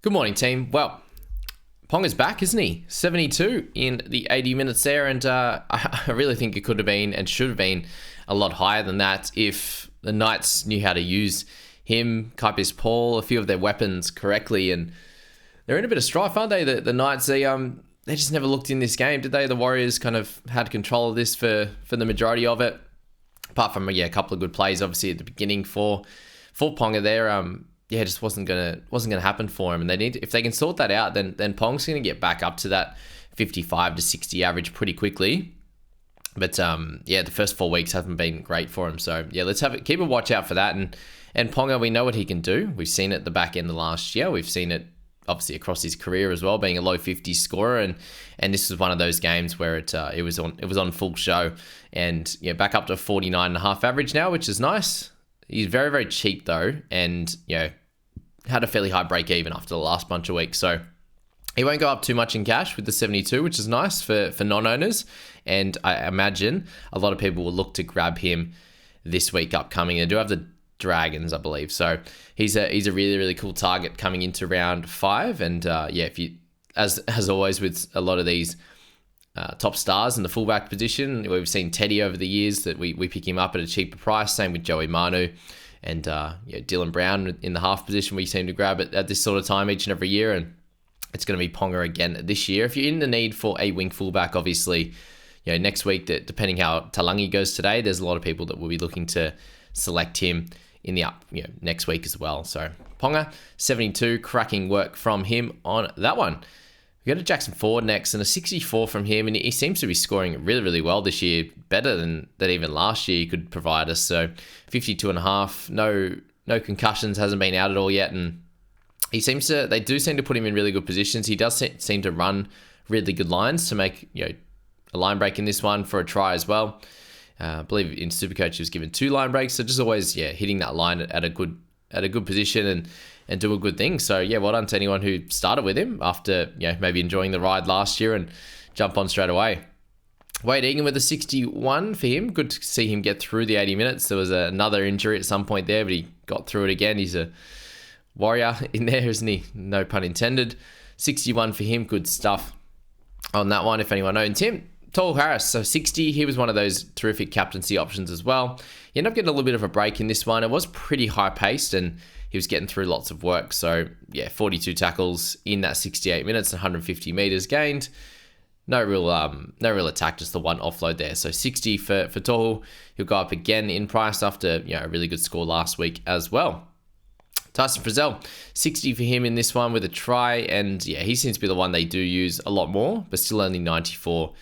Good morning, team. Well, Ponga's back, isn't he? 72 in the 80 minutes there, and I really think it could have been and should have been a lot higher than that if the Knights knew how to use him, Kaipis Paul, a few of their weapons correctly, and they're in a bit of strife, aren't they? The Knights, they just never looked in this game, did they? The Warriors kind of had control of this for the majority of it, apart from a couple of good plays, obviously at the beginning for Ponga there. It just wasn't gonna happen for him, and if they can sort that out, then Pong's gonna get back up to that 55 to 60 average pretty quickly. But the first 4 weeks haven't been great for him. So let's keep a watch out for that. And Ponga, we know what he can do. We've seen it at the back end of last year. We've seen it obviously across his career as well, being a low 50s scorer, and this was one of those games where it was on full show, and back up to 49.5 average now, which is nice. He's very, very cheap though, and had a fairly high break even after the last bunch of weeks. So he won't go up too much in cash with the 72, which is nice for non-owners. And I imagine a lot of people will look to grab him this week upcoming. They do have the Dragons, I believe. So he's a really, really cool target coming into round 5. And if you, as always with a lot of these top stars in the fullback position, we've seen Teddy over the years that we pick him up at a cheaper price. Same with Joey Manu. And Dylan Brown in the half position we seem to grab it at this sort of time each and every year, and it's going to be Ponga again this year. If you're in the need for a wing fullback, obviously, next week, depending how Talangi goes today, there's a lot of people that will be looking to select him in the next week as well. So Ponga, 72, cracking work from him on that one. We go to Jackson Ford next, and a 64 from him, and he seems to be scoring really, really well this year, better than even last year he could provide us. So 52.5, no concussions, hasn't been out at all yet, and they do seem to put him in really good positions. He does seem to run really good lines to make a line break in this one for a try as well. I believe in Supercoach he was given 2 line breaks, so just always hitting that line at a good position and do a good thing. So well done to anyone who started with him after maybe enjoying the ride last year and jump on straight away. Wade Egan with a 61 for him. Good to see him get through the 80 minutes. There was another injury at some point there, but he got through it again. He's a warrior in there, isn't he? No pun intended. 61 for him. Good stuff on that one, if anyone owns him. Toll Harris, so 60. He was one of those terrific captaincy options as well. He ended up getting a little bit of a break in this one. It was pretty high-paced, and he was getting through lots of work. So, 42 tackles in that 68 minutes, 150 meters gained. No real attack, just the one offload there. So 60 for Tohu. He'll go up again in price after a really good score last week as well. Tyson Frizzell, 60 for him in this one with a try, and he seems to be the one they do use a lot more, but still only 94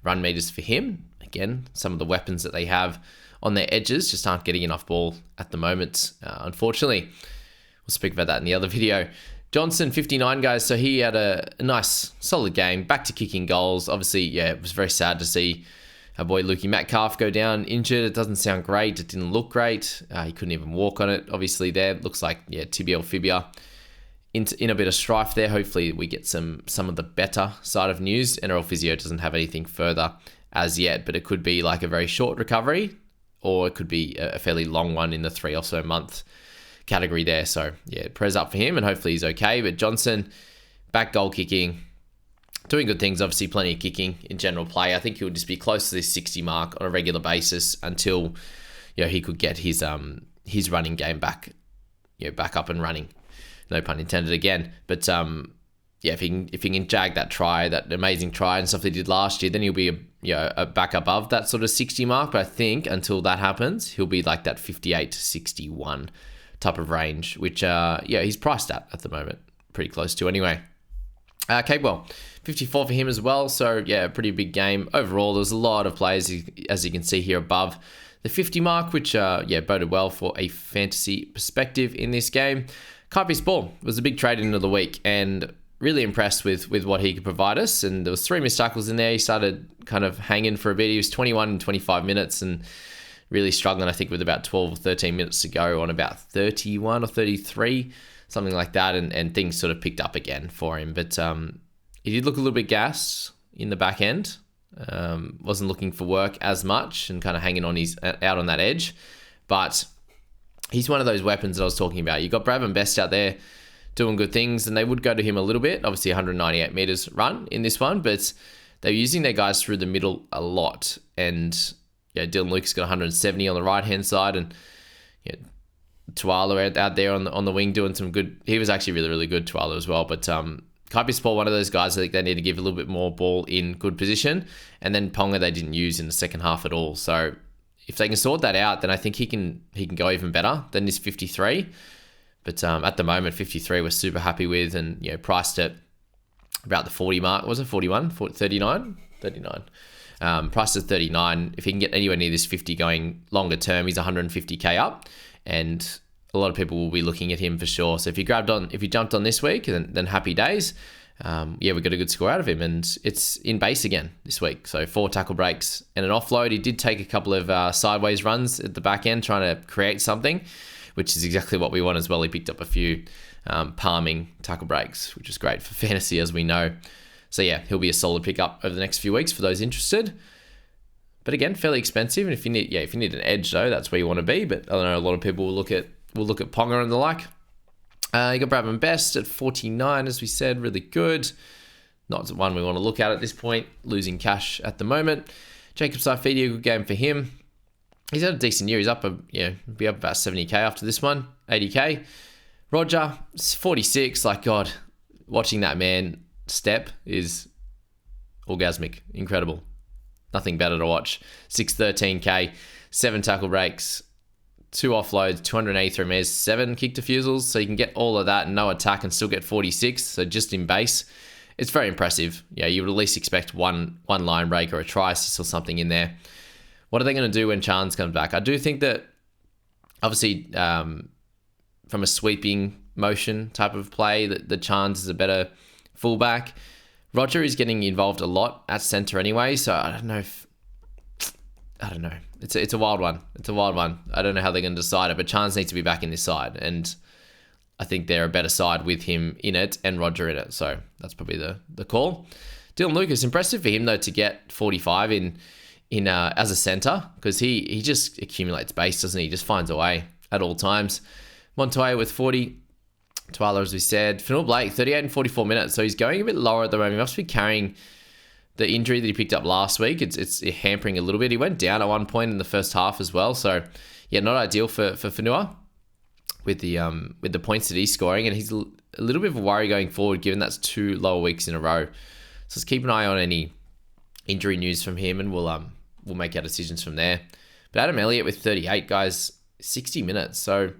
run meters for him. Again, some of the weapons that they have on their edges just aren't getting enough ball at the moment, unfortunately. We'll speak about that in the other video. Johnson, 59, guys. So he had a nice, solid game. Back to kicking goals. Obviously, it was very sad to see our boy Lukey Metcalf go down injured. It doesn't sound great. It didn't look great. He couldn't even walk on it. Obviously, there looks like tibial fibia in a bit of strife there. Hopefully, we get some of the better side of news. NRL Physio doesn't have anything further as yet, but it could be like a very short recovery, or it could be a fairly long one in the 3 or so month category there. So prayers up for him, and hopefully he's okay. But Johnson, back goal kicking, doing good things. Obviously plenty of kicking in general play. I think he'll just be close to this 60 mark on a regular basis until he could get his running game back up and running. No pun intended again. But if he can jag that try, that amazing try and stuff he did last year, then he'll be a back above that sort of 60 mark. But I think until that happens, he'll be like that 58 to 61 type of range, which he's priced at the moment, pretty close to anyway. Capewell, 54 for him as well. So a pretty big game overall. There's a lot of players, as you can see here above the 50 mark, which boded well for a fantasy perspective in this game. Kaipis Paul was a big trade into the week, and really impressed with what he could provide us. And there was 3 missed tackles in there. He started kind of hanging for a bit. He was 21 in 25 minutes and really struggling, I think, with about 12 or 13 minutes to go on about 31 or 33, something like that. And things sort of picked up again for him. But he did look a little bit gassed in the back end. Wasn't looking for work as much and kind of hanging on out on that edge. But he's one of those weapons that I was talking about. You've got Bradman Best out there doing good things, and they would go to him a little bit. Obviously, 198 meters run in this one, but they're using their guys through the middle a lot. And yeah, Dylan Lucas got 170 on the right hand side, and yeah, Tuala out there on the wing doing some good. He was actually really, really good, Tuala as well. But Kaipi Sport, one of those guys I think they need to give a little bit more ball in good position. And then Ponga they didn't use in the second half at all. So if they can sort that out, then I think he can go even better than this 53. But at the moment, 53 we're super happy with, and priced at about the 40 mark. Was it 41? 39? 39. Priced at 39. If he can get anywhere near this 50 going longer term, he's 150k up, and a lot of people will be looking at him for sure. So if you jumped on this week, then happy days. We got a good score out of him, and it's in base again this week. So 4 tackle breaks and an offload. He did take a couple of sideways runs at the back end, trying to create something, which is exactly what we want as well. He picked up a few palming tackle breaks, which is great for fantasy, as we know. So yeah, he'll be a solid pickup over the next few weeks for those interested. But again, fairly expensive. And if you need an edge though, that's where you want to be. But I know a lot of people will look at Ponga and the like. You got Bradman Best at 49, as we said, really good. Not one we want to look at this point. Losing cash at the moment. Jacob Saifidi, a good game for him. He's had a decent year. He's up, be up about 70k after this one, 80k. Roger, 46. Like, God, watching that man step is orgasmic, incredible. Nothing better to watch. 613k, 7 tackle breaks, 2 offloads, 283 meters, 7 kick defusals. So you can get all of that and no attack and still get 46. So just in base, it's very impressive. Yeah, you would at least expect one line break or a try assist or something in there. What are they going to do when Chance comes back? I do think that, obviously, from a sweeping motion type of play, that the Chance is a better fullback. Roger is getting involved a lot at centre anyway, so I don't know. It's a wild one. I don't know how they're going to decide it, but Chance needs to be back in this side, and I think they're a better side with him in it and Roger in it. So that's probably the call. Dylan Lucas, impressive for him though to get 45 in as a centre, because he just accumulates base, doesn't he? He just finds a way at all times. Montoya with 40. Tuala, as we said. Fennell Blake, 38 and 44 minutes. So he's going a bit lower at the moment. He must be carrying the injury that he picked up last week. It's hampering a little bit. He went down at one point in the first half as well. So yeah, not ideal for Fenua with the points that he's scoring. And he's a little bit of a worry going forward, given that's 2 lower weeks in a row. So let's keep an eye on any injury news from him, and we'll make our decisions from there. But Adam Elliott with 38, guys, 60 minutes. So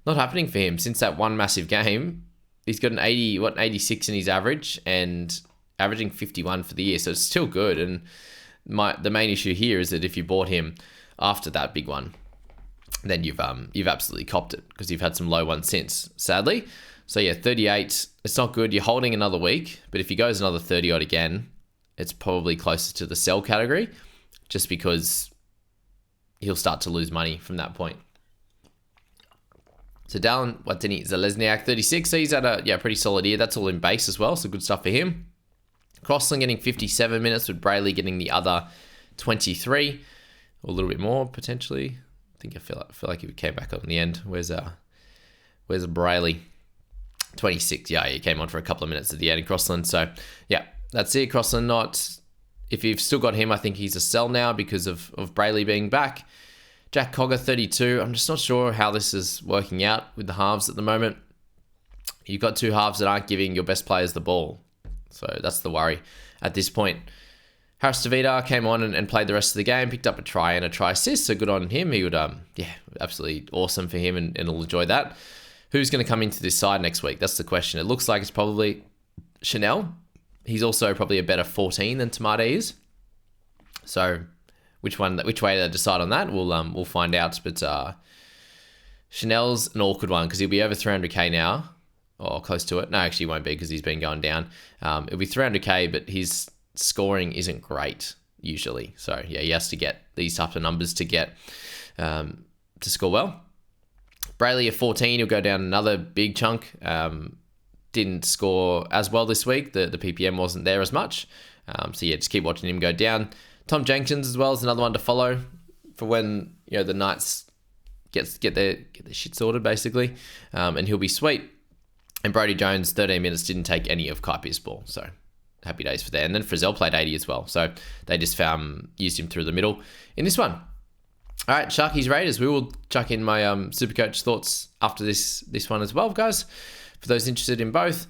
not happening for him since that one massive game. He's got an 86 in his average and averaging 51 for the year. So it's still good. And the main issue here is that if you bought him after that big one, then you've absolutely copped it, because you've had some low ones since, sadly. So yeah, 38, it's not good. You're holding another week, but if he goes another 30 odd again, it's probably closer to the sell category, just because he'll start to lose money from that point. So Dallin Zalesniak, 36. So he's had a pretty solid year. That's all in base as well, so good stuff for him. Crossland getting 57 minutes, with Brayley getting the other 23, or a little bit more potentially. I feel like he came back on the end. Where's Brayley? 26. Yeah, he came on for a couple of minutes at the end in Crossland. So yeah, that's it. Crossland not. If you've still got him, I think he's a sell now because of Brayley being back. Jack Cogger, 32. I'm just not sure how this is working out with the halves at the moment. You've got 2 halves that aren't giving your best players the ball. So that's the worry at this point. Harris Tavita came on and played the rest of the game, picked up a try and a try assist, so good on him. He would, absolutely awesome for him, and he'll enjoy that. Who's going to come into this side next week? That's the question. It looks like it's probably Chanel. He's also probably a better 14 than Tamade is. So which way they decide on that, we'll find out. But Chanel's an awkward one, because he'll be over 300k now, or close to it. No, actually he won't be, because he's been going down. It'll be 300k, but his scoring isn't great usually. So yeah, he has to get these types of numbers to get to score well. Brayley at 14, he'll go down another big chunk. Didn't score as well this week. The PPM wasn't there as much. So yeah, just keep watching him go down. Tom Jenkins as well is another one to follow for when the Knights get their shit sorted, basically, and he'll be sweet. And Brodie Jones, 13 minutes, didn't take any of Kaipi's ball. So happy days for there. And then Frizzell played 80 as well. So they just used him through the middle in this one. All right, Sharkies Raiders. We will chuck in my Supercoach thoughts after this one as well, guys, for those interested in both.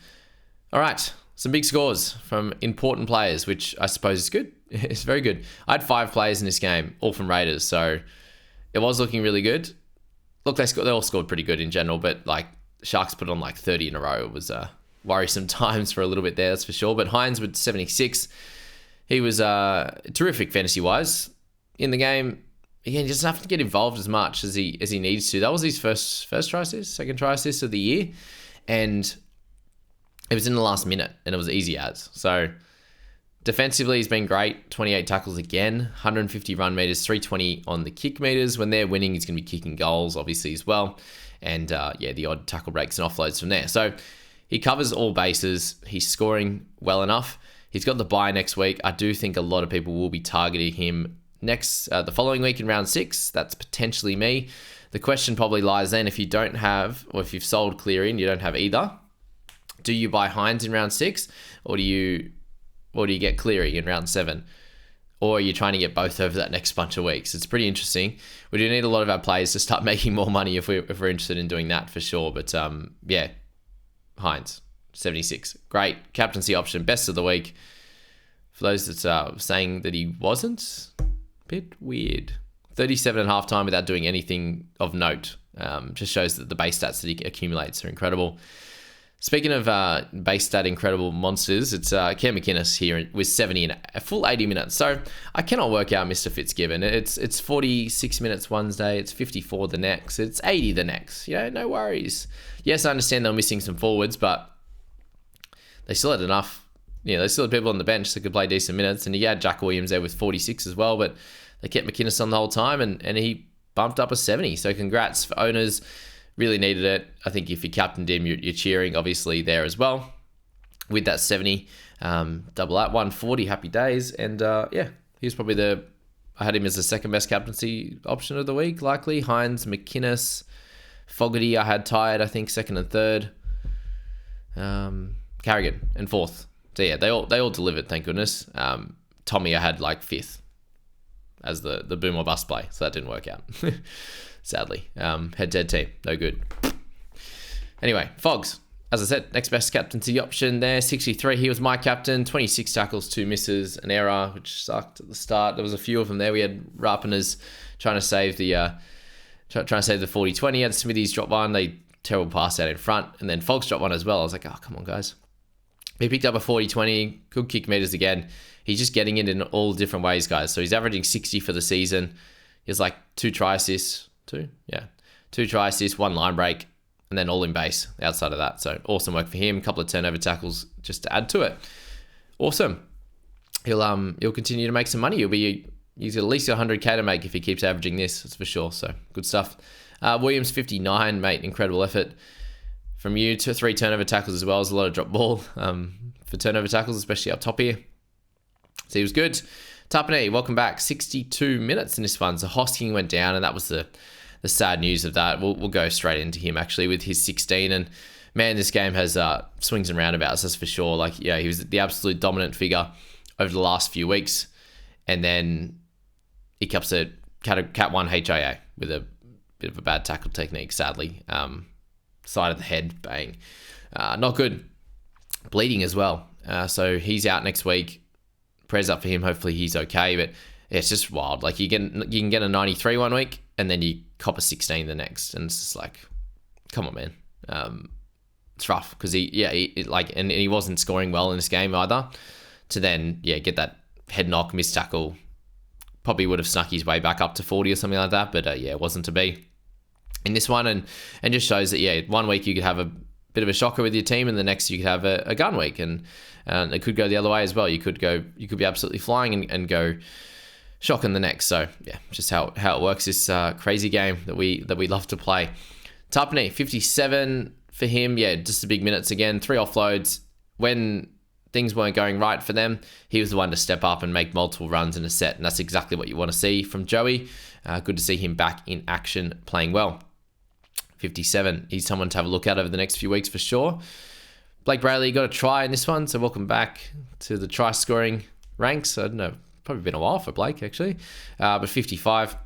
All right, some big scores from important players, which I suppose is good. It's very good. I had 5 players in this game, all from Raiders. So it was looking really good. Look, they all scored pretty good in general, but like Sharks put on like 30 in a row. It was worrisome times for a little bit there, that's for sure. But Hines with 76. He was terrific fantasy-wise in the game. Again, he doesn't have to get involved as much as he needs to. That was his first try assist, second try assist of the year. And it was in the last minute, and it was easy as. So defensively, he's been great. 28 tackles again, 150 run meters, 320 on the kick meters. When they're winning, he's going to be kicking goals, obviously, as well. And the odd tackle breaks and offloads from there. So he covers all bases. He's scoring well enough. He's got the bye next week. I do think a lot of people will be targeting him the following week in round 6. That's potentially me. The question probably lies then, if you don't have, or if you've sold Cleary and you don't have either, do you buy Hines in round 6, or do you get Cleary in round 7? Or are you trying to get both over that next bunch of weeks? It's pretty interesting. We do need a lot of our players to start making more money if we're interested in doing that for sure. But Hines, 76. Great captaincy option, best of the week. For those that are saying that he wasn't, bit weird. 37 at halftime without doing anything of note. Just shows that the base stats that he accumulates are incredible. Speaking of base stat incredible monsters, it's Cam McInnes here with 70 in a full 80 minutes. So I cannot work out Mr. Fitzgibbon. It's 46 minutes one day, it's 54 the next, it's 80 the next. No worries. Yes, I understand they're missing some forwards, but they still had enough. They still had people on the bench that could play decent minutes. And you had Jack Williams there with 46 as well, but they kept McInnes on the whole time, and he bumped up a 70. So congrats for owners. Really needed it. I think if you captained him, you're cheering, obviously, there as well. With that 70, double at 140, happy days. And he was probably I had him as the second best captaincy option of the week, likely. Hines, McInnes, Fogarty, I had tied, I think, second and third. Carrigan and fourth. So yeah, they all delivered, thank goodness. Tommy, I had like fifth as the boom or bust play, so that didn't work out. Sadly. Head-to-head team, no good. Anyway, Fogs, as I said, next best captaincy option there, 63. He was my captain, 26 tackles, 2 misses, an error, which sucked at the start. There was a few of them there. We had Rapiners trying to save the 40-20. Had Smithies drop one, terrible pass out in front, and then Fogs dropped one as well. I was like, oh, come on, guys. He picked up a 40-20, good kick meters again. He's just getting it in all different ways, guys. So he's averaging 60 for the season. He has like 2 try assists, 2 try assists, 1 line break, and then all in base outside of that. So awesome work for him. A couple of turnover tackles just to add to it. Awesome. He'll continue to make some money. He's got at least 100k to make if he keeps averaging this. That's for sure. So good stuff. Williams 59, mate. Incredible effort from you. 3 turnover tackles as well. There's a lot of drop ball for turnover tackles, especially up top here. So he was good. Tapane, welcome back. 62 minutes in this one. So Hosking went down, and that was the sad news of that. We'll go straight into him actually with his 16. And man, this game has swings and roundabouts, that's for sure. He was the absolute dominant figure over the last few weeks, and then he comes to Cat 1 HIA with a bit of a bad tackle technique, sadly. Side of the head, bang. Not good. Bleeding as well. So he's out next week. Prayers up for him. Hopefully he's okay. But it's just wild. You can get a 93 one week, and then you cop a 16 the next, and it's just like, come on, man. It's rough because he wasn't scoring well in this game either. To then get that head knock, missed tackle, probably would have snuck his way back up to 40 or something like that. But it wasn't to be in this one, and just shows that 1 week you could have a bit of a shocker with your team, and the next you could have a gun week, and it could go the other way as well. You could be absolutely flying and go shocking the next. So just how it works, this crazy game that we love to play. Tapane, 57 for him. Just the big minutes again. 3 offloads. When things weren't going right for them, he was the one to step up and make multiple runs in a set, and that's exactly what you want to see from Joey. Good to see him back in action, playing well. 57. He's someone to have a look at over the next few weeks for sure. Blake Brayley got a try in this one, so welcome back to the try scoring ranks. I don't know, probably been a while for Blake actually, but 55.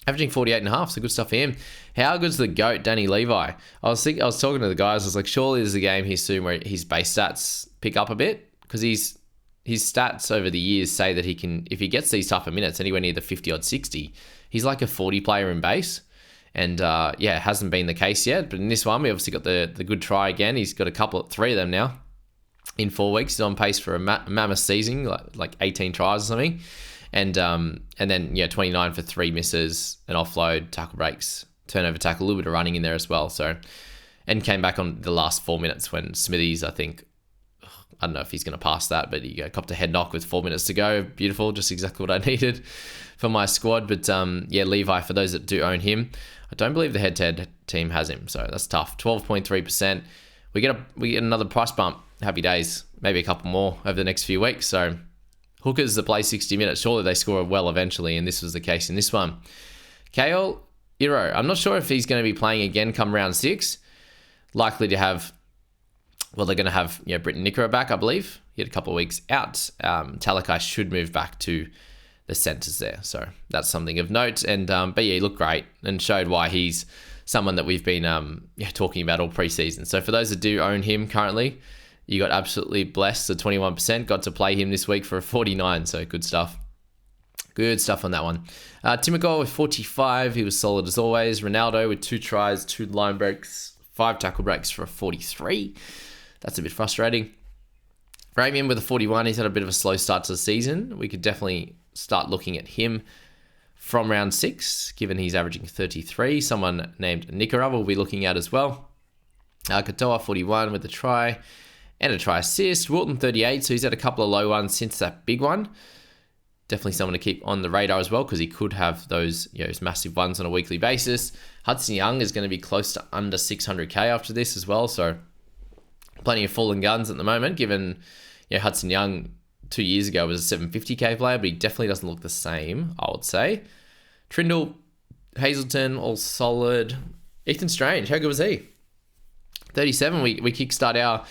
Averaging 48.5, so good stuff for him. How good's the GOAT, Danny Levi? I was talking to the guys, I was like, surely there's a game here soon where his base stats pick up a bit, because his stats over the years say that he can, if he gets these type of minutes, anywhere near the 50 odd 60, he's like a 40 player in base. And it hasn't been the case yet. But in this one, we obviously got the good try again. He's got three of them now in 4 weeks. He's on pace for a mammoth season, like 18 tries or something. And then 29 for 3 misses, an offload, tackle breaks, turnover tackle, a little bit of running in there as well. So, and came back on the last 4 minutes when Smithies, I don't know if he's going to pass that, but he copped a head knock with 4 minutes to go. Beautiful, just exactly what I needed for my squad. But Levi, for those that do own him, I don't believe the head-to-head team has him, so that's tough. 12.3%. We get another price bump. Happy days. Maybe a couple more over the next few weeks. So hookers that play 60 minutes, surely they score well eventually, and this was the case in this one. Kale Iro, I'm not sure if he's going to be playing again come round 6. Likely to have, they're going to have Britton Nickera back, I believe. He had a couple of weeks out. Talakai should move back to the centres there, so that's something of note. And but he looked great and showed why he's someone that we've been talking about all preseason. So for those that do own him currently, you got absolutely blessed. The 21% got to play him this week for a 49. So good stuff. Good stuff on that one. Timoko with 45. He was solid as always. Ronaldo with 2 tries, 2 line breaks, 5 tackle breaks for a 43. That's a bit frustrating. Ramian with a 41. He's had a bit of a slow start to the season. We could definitely start looking at him from round 6, given he's averaging 33. Someone named Nickera we'll be looking at as well. Katoa 41 with a try and a try assist. Wilton 38, so he's had a couple of low ones since that big one. Definitely someone to keep on the radar as well, because he could have those massive ones on a weekly basis. Hudson Young is going to be close to under 600k after this as well, so plenty of fallen guns at the moment, given Hudson Young 2 years ago was a 750k player, but he definitely doesn't look the same, I would say. Trindle, Hazelton, all solid. Ethan Strange, how good was he? 37, we kickstart our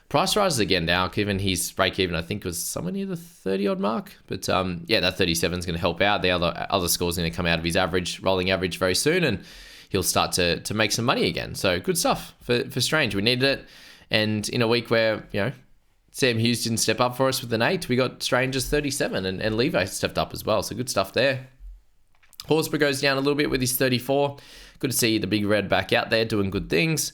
price rises again now, given his break even, I think, was somewhere near the 30 odd mark. But that 37 is going to help out. The other scores are going to come out of his rolling average very soon, and he'll start to make some money again. So good stuff for Strange. We needed it. And in a week where, Sam Hughes didn't step up for us with an 8, we got Strange's 37, and Levi stepped up as well. So good stuff there. Horsburgh goes down a little bit with his 34. Good to see the big red back out there doing good things.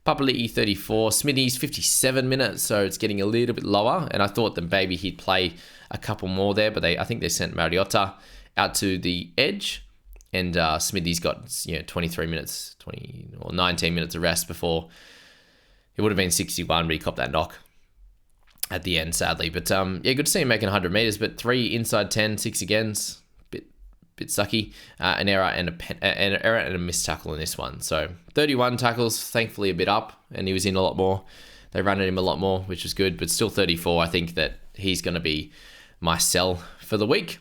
Papali'i 34, Smithies 57 minutes, so it's getting a little bit lower. And I thought that maybe he'd play a couple more there, but I think they sent Mariota out to the edge, and Smithies got 23 minutes, 20 or 19 minutes of rest before it would have been 61, but he copped that knock at the end, sadly. But good to see him making 100 meters, but 3 inside 10, 6 agains, bit sucky. An error and a missed tackle in this one. So 31 tackles, thankfully a bit up, and he was in a lot more. They ran at him a lot more, which was good, but still 34. I think that he's going to be my sell for the week.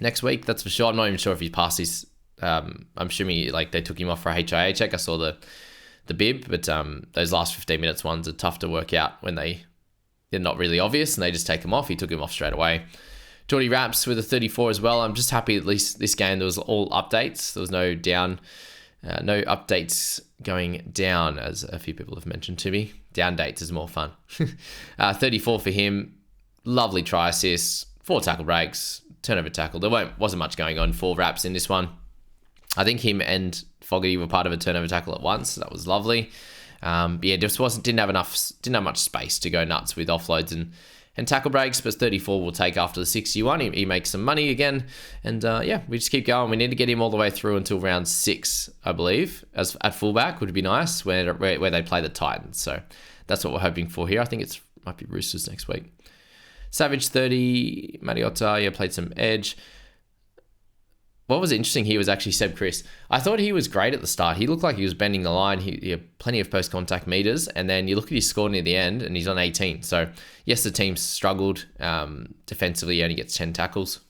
Next week, that's for sure. I'm not even sure if he passed his. I'm assuming they took him off for a HIA check. I saw the bib, but those last 15 minutes ones are tough to work out when they're not really obvious, and they just take him off. He took him off straight away. Geordie Raps with a 34 as well. I'm just happy at least this game there was all updates. There was no updates going down, as a few people have mentioned to me. Down dates is more fun. 34 for him. Lovely try assists, 4 tackle breaks, turnover tackle. There wasn't much going on for Raps in this one. I think him and Fogarty were part of a turnover tackle at once. So that was lovely. Just didn't have much space to go nuts with offloads and tackle breaks, but 34 will take after the 61. He makes some money again, and we just keep going. We need to get him all the way through until round 6, I believe, as at fullback would be nice, where they play the Titans. So that's what we're hoping for here. I think might be Roosters next week. Savage 30, Mariota, played some edge. What was interesting here was actually Seb Chris. I thought he was great at the start. He looked like he was bending the line. He had plenty of post-contact meters. And then you look at his score near the end, and he's on 18. So, yes, the team struggled defensively. He only gets 10 tackles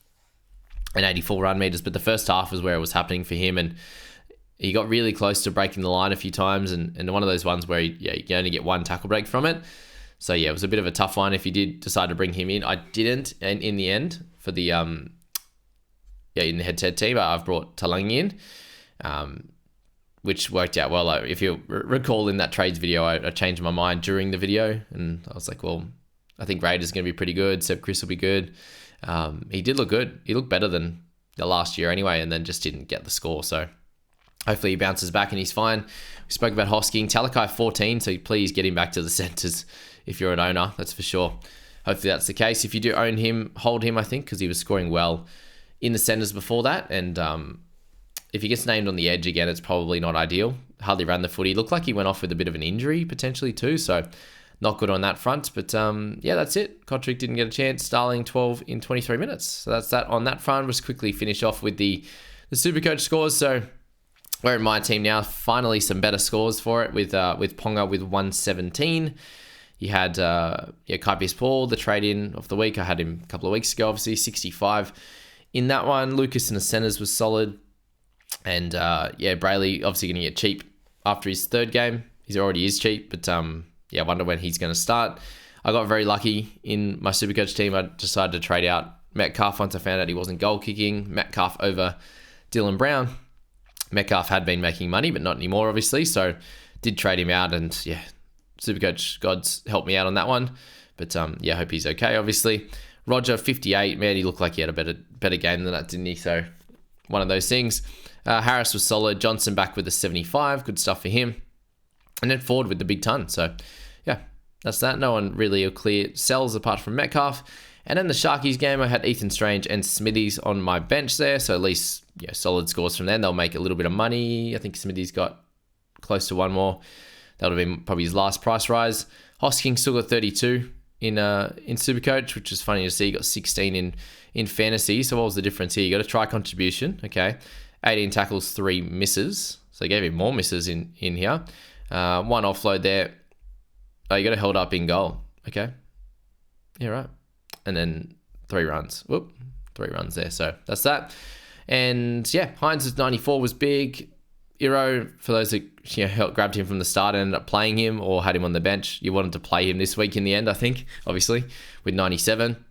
and 84 run meters. But the first half was where it was happening for him. And He got really close to breaking the line a few times, and one of those ones where you can only get one tackle break from it. So yeah, it was a bit of a tough one if you did decide to bring him in. I didn't, and in the end, for the in the head-to-head team, I've brought Talangi in, which worked out well. If you recall in that trades video, I changed my mind during the video, and I was like, well, I think Raiders going to be pretty good. Seb Chris will be good. He did look good. He looked better than the last year anyway, and then just didn't get the score. So hopefully he bounces back and he's fine. We spoke about Hosking. Talakai 14, so please get him back to the centres if you're an owner, that's for sure. Hopefully that's the case. If you do own him, hold him, I think, because he was scoring well in the centres before that. And if he gets named on the edge again, it's probably not ideal. Hardly ran the footy. Looked like he went off with a bit of an injury potentially too, so not good on that front. But yeah, that's it. Kotrick didn't get a chance. Starling 12 in 23 minutes. So that's that on that front. We'll just quickly finish off with the Supercoach scores. So we're in my team now. Finally, some better scores for it with Ponga with 117. You had Kaipius Paul, the trade-in of the week. I had him a couple of weeks ago, obviously, 65 in that one. Lucas in the centres was solid. And Brayley obviously going to get cheap after his third game. He already is cheap, but I wonder when he's going to start. I got very lucky in my Supercoach team. I decided to trade out Metcalf once I found out he wasn't goal kicking. Metcalf over Dylan Brown. Metcalf had been making money, but not anymore, obviously. So did trade him out, and Supercoach gods helped me out on that one. But I hope he's okay, obviously. Roger, 58. Man, he looked like he had a better game than that, didn't he? So one of those things. Harris was solid. Johnson back with a 75. Good stuff for him. And then Ford with the big ton. So yeah, that's that. No one really clear sells apart from Metcalf. And then the Sharkies game, I had Ethan Strange and Smithies on my bench there. So at least solid scores from them. They'll make a little bit of money. I think Smithies got close to one more. That would have been probably his last price rise. Hosking still got 32 in Supercoach, which is funny to see. He got 16 in fantasy. So what was the difference here? You got a try contribution, okay. 18 tackles, 3 misses. So they gave him more misses in here. One offload there. Oh, you got a held up in goal. Okay. Yeah, right. And then 3 runs. 3 runs there. So that's that. And Hines' 94 was big. Iro, for those that grabbed him from the start and ended up playing him or had him on the bench, you wanted to play him this week in the end, I think, obviously, with 97.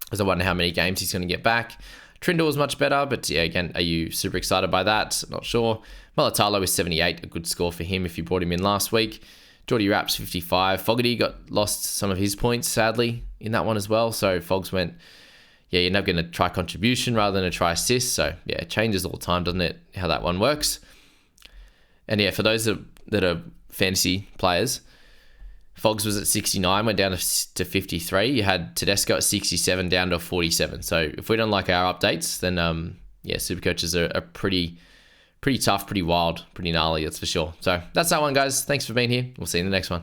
Because I wonder how many games he's going to get back. Trindle was much better, but again, are you super excited by that? Not sure. Mulatalo is 78, a good score for him if you brought him in last week. Geordie Raps 55. Fogarty lost some of his points, sadly, in that one as well. So Fogs went, you're not going to try contribution rather than a try assist. So it changes all the time, doesn't it, how that one works. And for those that are fantasy players, Fogs was at 69, went down to 53. You had Tedesco at 67, down to 47. So if we don't like our updates, then Supercoaches are pretty tough, pretty wild, pretty gnarly, that's for sure. So that's that one, guys. Thanks for being here. We'll see you in the next one.